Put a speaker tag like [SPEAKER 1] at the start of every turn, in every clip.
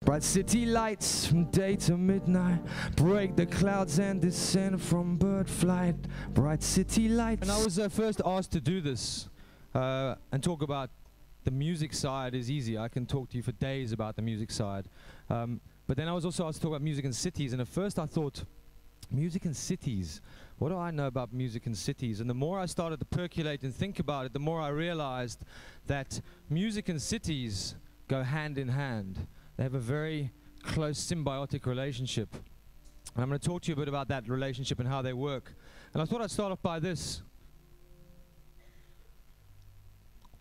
[SPEAKER 1] Bright city lights from day to midnight, break the clouds and descend from bird flight. Bright city lights. And I was first asked to do this and talk about the music side is easy. I can talk to you for days about the music side. But then I was also asked to talk about music in cities, and at first I thought, music in cities? What do I know about music in cities? And the more I started to percolate and think about it, the more I realized that music and cities go hand in hand. They have a very close symbiotic relationship. And I'm going to talk to you a bit about that relationship and how they work. And I thought I'd start off by this.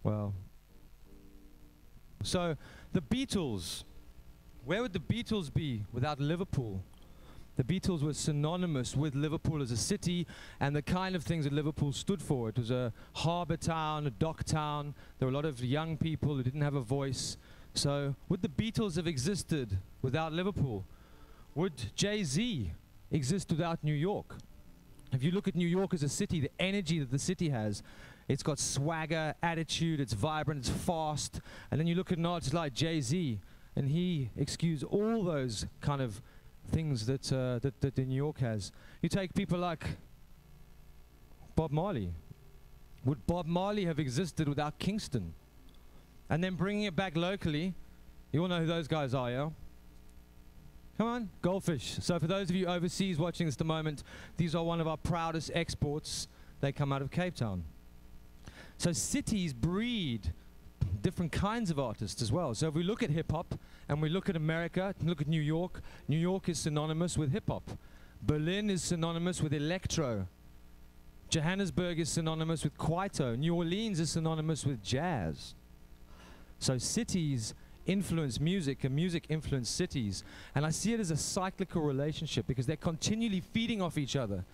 [SPEAKER 1] Well, so the Beatles, where would the Beatles be without Liverpool? The Beatles were synonymous with Liverpool as a city and the kind of things that Liverpool stood for. It was a harbour town, a dock town. There were a lot of young people who didn't have a voice. So would the Beatles have existed without Liverpool? Would Jay-Z exist without New York? If you look at New York as a city, the energy that the city has, it's got swagger, attitude, it's vibrant, it's fast. And then you look at an artist like Jay-Z, and he exudes all those kind of things that, that New York has. You take people like Bob Marley. Would Bob Marley have existed without Kingston? And then bringing it back locally, you all know who those guys are, yeah? Come on, Goldfish. So for those of you overseas watching this at the moment, these are one of our proudest exports. They come out of Cape Town. So cities breed different kinds of artists as well. So if we look at hip-hop, and we look at America, look at New York is synonymous with hip-hop. Berlin is synonymous with electro. Johannesburg is synonymous with Kwaito. New Orleans is synonymous with jazz. So cities influence music, and music influence cities. And I see it as a cyclical relationship because they're continually feeding off each other.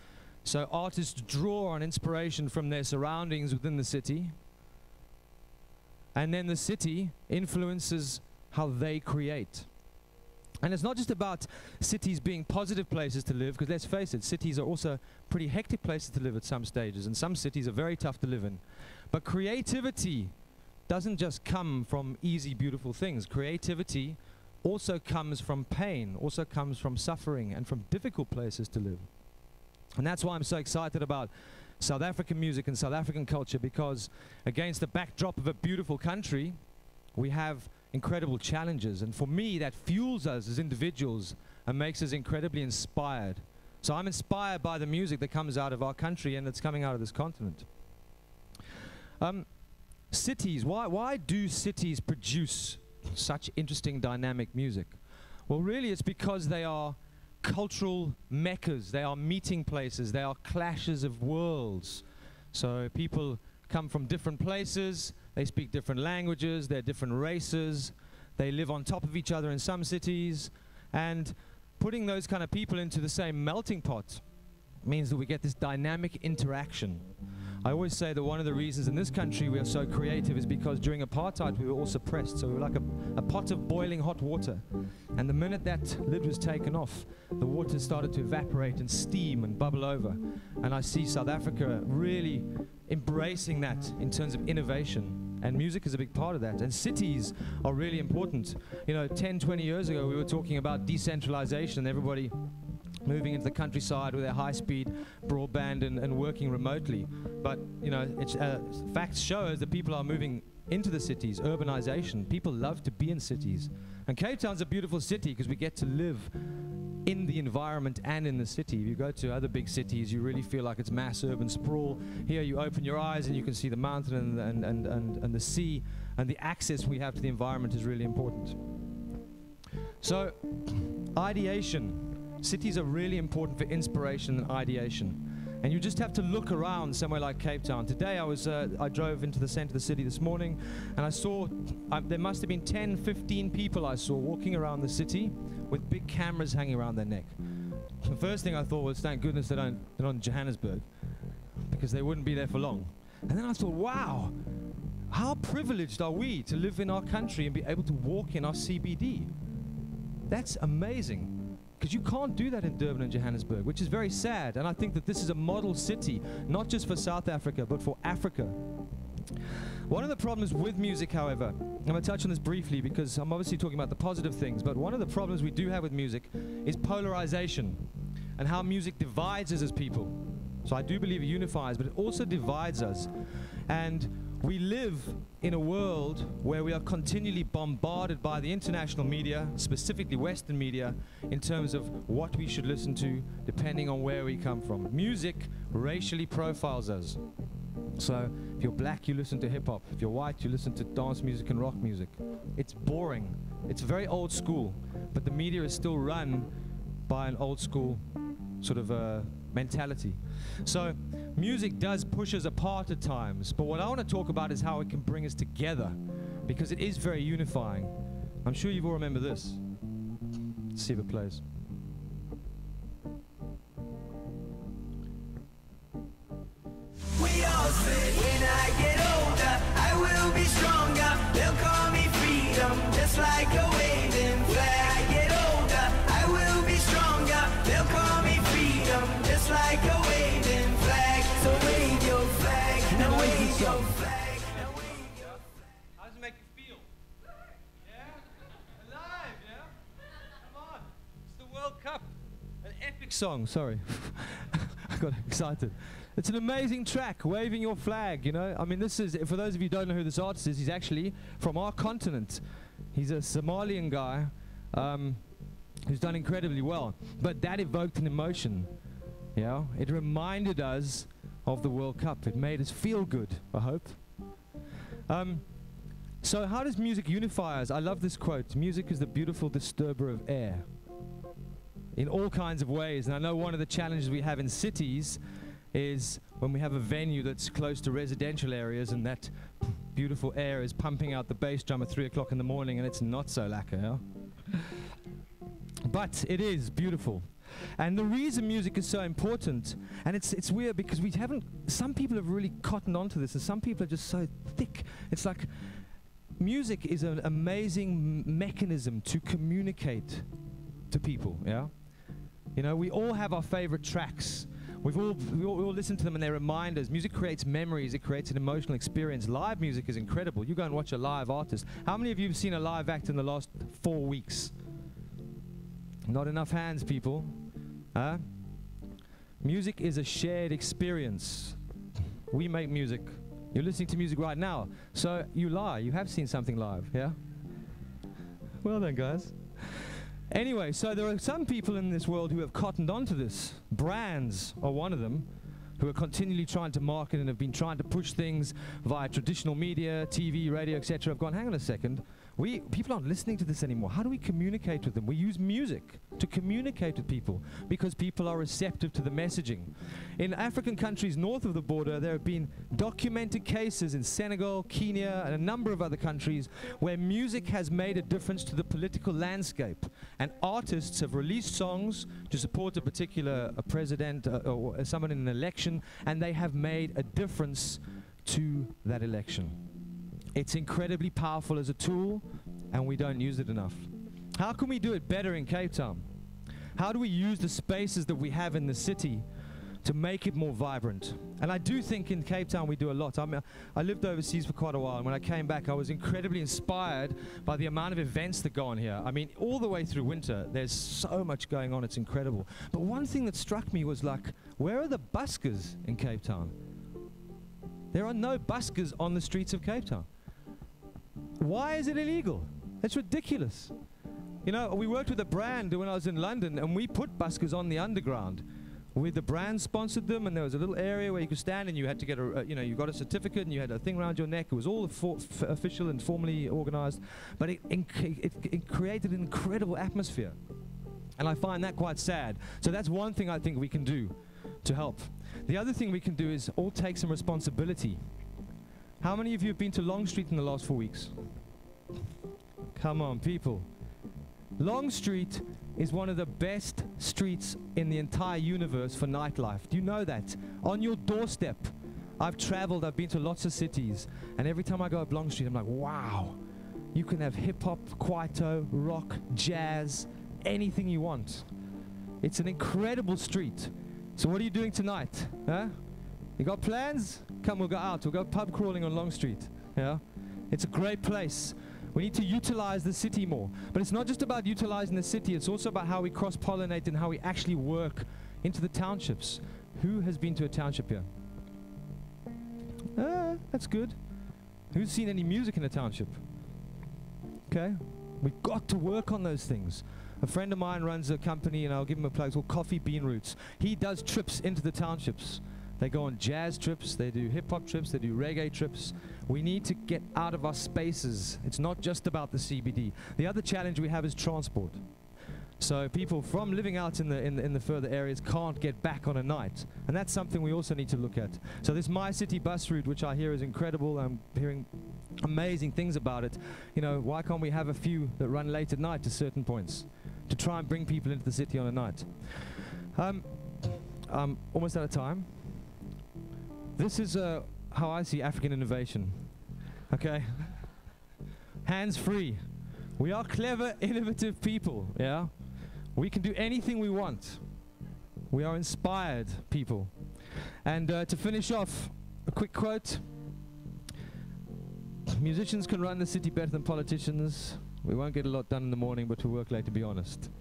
[SPEAKER 1] So artists draw on inspiration from their surroundings within the city. And then the city influences how they create. And it's not just about cities being positive places to live, because let's face it, cities are also pretty hectic places to live at some stages, and some cities are very tough to live in. But creativity doesn't just come from easy, beautiful things. Creativity also comes from pain, also comes from suffering, and from difficult places to live. And that's why I'm so excited about South African music and South African culture, because against the backdrop of a beautiful country, we have incredible challenges. And for me, that fuels us as individuals and makes us incredibly inspired. So I'm inspired by the music that comes out of our country and that's coming out of this continent. Cities, why do cities produce such interesting dynamic music? Well, really it's because they are cultural meccas, they are meeting places, they are clashes of worlds. So people come from different places, they speak different languages, they're different races, they live on top of each other in some cities, and putting those kind of people into the same melting pot means that we get this dynamic interaction. I always say that one of the reasons in this country we are so creative is because during apartheid we were all suppressed, so we were like a pot of boiling hot water. And the minute that lid was taken off, the water started to evaporate and steam and bubble over. And I see South Africa really embracing that in terms of innovation. And music is a big part of that. And cities are really important. You know, 10, 20 years ago we were talking about decentralization, everybody moving into the countryside with their high-speed broadband and working remotely. But, you know, facts show us that people are moving into the cities, urbanization. People love to be in cities. And Cape Town's a beautiful city because we get to live in the environment and in the city. If you go to other big cities, you really feel like it's mass urban sprawl. Here you open your eyes and you can see the mountain and the sea, and the access we have to the environment is really important. So, ideation. Cities are really important for inspiration and ideation. And you just have to look around somewhere like Cape Town. Today I drove into the center of the city this morning, and I saw, there must have been 10, 15 people I saw walking around the city with big cameras hanging around their neck. The first thing I thought was, thank goodness they're not in Johannesburg, because they wouldn't be there for long. And then I thought, wow, how privileged are we to live in our country and be able to walk in our CBD? That's amazing. Because you can't do that in Durban and Johannesburg, which is very sad. And I think that this is a model city, not just for South Africa, but for Africa. One of the problems with music, however, I'm going to touch on this briefly because I'm obviously talking about the positive things, but one of the problems we do have with music is polarization and how music divides us as people. So I do believe it unifies, but it also divides us. And we live in a world where we are continually bombarded by the international media, specifically Western media, in terms of what we should listen to depending on where we come from. Music racially profiles us. So if you're black, you listen to hip-hop. If you're white, you listen to dance music and rock music. It's boring. It's very old school, but the media is still run by an old school sort of mentality. So music does push us apart at times, but what I want to talk about is how it can bring us together, because it is very unifying. I'm sure you all remember this. Let's see if it plays.
[SPEAKER 2] We all say when I get older, I will be stronger. They'll call me freedom, just like a waving flag. I get older, I will be stronger. They'll call me freedom, just like a waving flag. So wave your flag, now wave your flag, now wave your flag.
[SPEAKER 1] How does it make you feel? Yeah? Alive, yeah? Come on. It's the World Cup. An epic song, sorry. I got excited. It's an amazing track, Waving Your Flag, you know. I mean, this is, for those of you who don't know who this artist is, he's actually from our continent. He's a Somalian guy who's done incredibly well. But that evoked an emotion, you know. It reminded us of the World Cup. It made us feel good, I hope. So how does music unify us? I love this quote. Music is the beautiful disturber of air. In all kinds of ways. And I know one of the challenges we have in cities is when we have a venue that's close to residential areas and that beautiful air is pumping out the bass drum at 3 o'clock in the morning and it's not so lacquer, yeah? But it is beautiful. And the reason music is so important, and it's weird because we haven't, some people have really cottoned onto this and some people are just so thick. It's like music is an amazing mechanism to communicate to people, yeah? You know, we all have our favorite tracks. We all listen to them and they remind us. Music creates memories, it creates an emotional experience. Live music is incredible. You go and watch a live artist. How many of you have seen a live act in the last 4 weeks? Not enough hands, people. Huh? Music is a shared experience. We make music. You're listening to music right now. So you lie, you have seen something live, yeah? Well done, guys. Anyway, so there are some people in this world who have cottoned onto this. Brands are one of them, who are continually trying to market and have been trying to push things via traditional media, TV, radio, etc. I've gone, hang on a second. People aren't listening to this anymore. How do we communicate with them? We use music to communicate with people because people are receptive to the messaging. In African countries north of the border, there have been documented cases in Senegal, Kenya, and a number of other countries where music has made a difference to the political landscape. And artists have released songs to support a particular president or someone in an election, and they have made a difference to that election. It's incredibly powerful as a tool, and we don't use it enough. How can we do it better in Cape Town? How do we use the spaces that we have in the city to make it more vibrant? And I do think in Cape Town we do a lot. I lived overseas for quite a while, and when I came back I was incredibly inspired by the amount of events that go on here. I mean, all the way through winter there's so much going on, it's incredible. But one thing that struck me was, like, where are the buskers in Cape Town? There are no buskers on the streets of Cape Town. Why is it illegal? It's ridiculous. You know, we worked with a brand when I was in London, and we put buskers on the underground. The brand sponsored them, and there was a little area where you could stand, and you had to get you got a certificate, and you had a thing around your neck. It was all official and formally organized, but it created an incredible atmosphere. And I find that quite sad. So that's one thing I think we can do to help. The other thing we can do is all take some responsibility. How many of you have been to Long Street in the last 4 weeks? Come on, people. Long Street is one of the best streets in the entire universe for nightlife. Do you know that? On your doorstep. I've traveled, I've been to lots of cities, and every time I go up Long Street, I'm like, wow. You can have hip-hop, kwaito, rock, jazz, anything you want. It's an incredible street. So what are you doing tonight? Huh? You got plans? Come, we'll go out. We'll go pub crawling on Long Street. Yeah? It's a great place. We need to utilize the city more. But it's not just about utilizing the city, it's also about how we cross-pollinate and how we actually work into the townships. Who has been to a township here? That's good. Who's seen any music in a township? Okay. We've got to work on those things. A friend of mine runs a company, and I'll give him a plug, it's called Coffee Bean Roots. He does trips into the townships. They go on jazz trips, they do hip-hop trips, they do reggae trips. We need to get out of our spaces. It's not just about the CBD. The other challenge we have is transport. So people from living out in the further areas can't get back on a night. And that's something we also need to look at. So this My City bus route, which I hear is incredible, I'm hearing amazing things about it. You know, why can't we have a few that run late at night to certain points to try and bring people into the city on a night? Almost out of time. This is how I see African innovation. Okay? Hands free. We are clever, innovative people, yeah? We can do anything we want. We are inspired people. And to finish off, a quick quote. Musicians can run the city better than politicians. We won't get a lot done in the morning, but we'll work late, to be honest.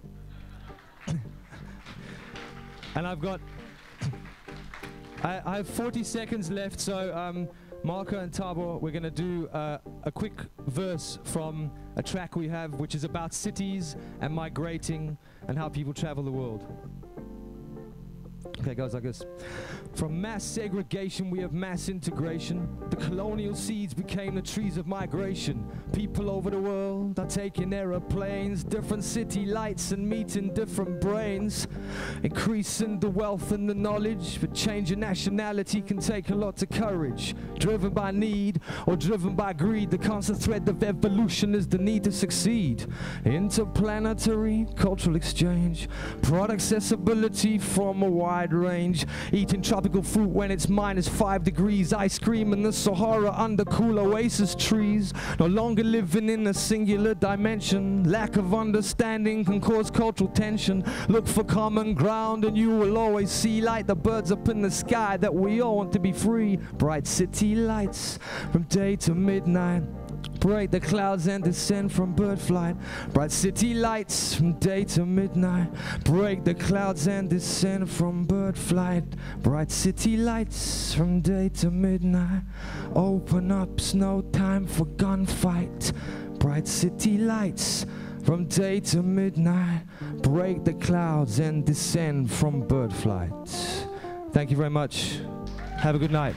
[SPEAKER 1] And I've got... I have 40 seconds left, so Marco and Tabo, we're going to do a quick verse from a track we have, which is about cities and migrating and how people travel the world. Okay, goes like this. From mass segregation, we have mass integration. The colonial seeds became the trees of migration. People over the world are taking aeroplanes, different city lights and meeting different brains. Increasing the wealth and the knowledge, but changing nationality can take a lot of courage. Driven by need or driven by greed, the constant thread of evolution is the need to succeed. Interplanetary cultural exchange, broad accessibility from a wide range. Eating tropical fruit when it's -5 degrees. Ice cream in the Sahara under cool oasis trees. No longer living in a singular dimension. Lack of understanding can cause cultural tension. Look for common ground and you will always see light. The birds up in the sky that we all want to be free. Bright city lights from day to midnight. Break the clouds and descend from bird flight. Bright city lights from day to midnight. Break the clouds and descend from bird flight. Bright city lights from day to midnight. Open up's no time for gunfight. Bright city lights from day to midnight. Break the clouds and descend from bird flight. Thank you very much. Have a good night.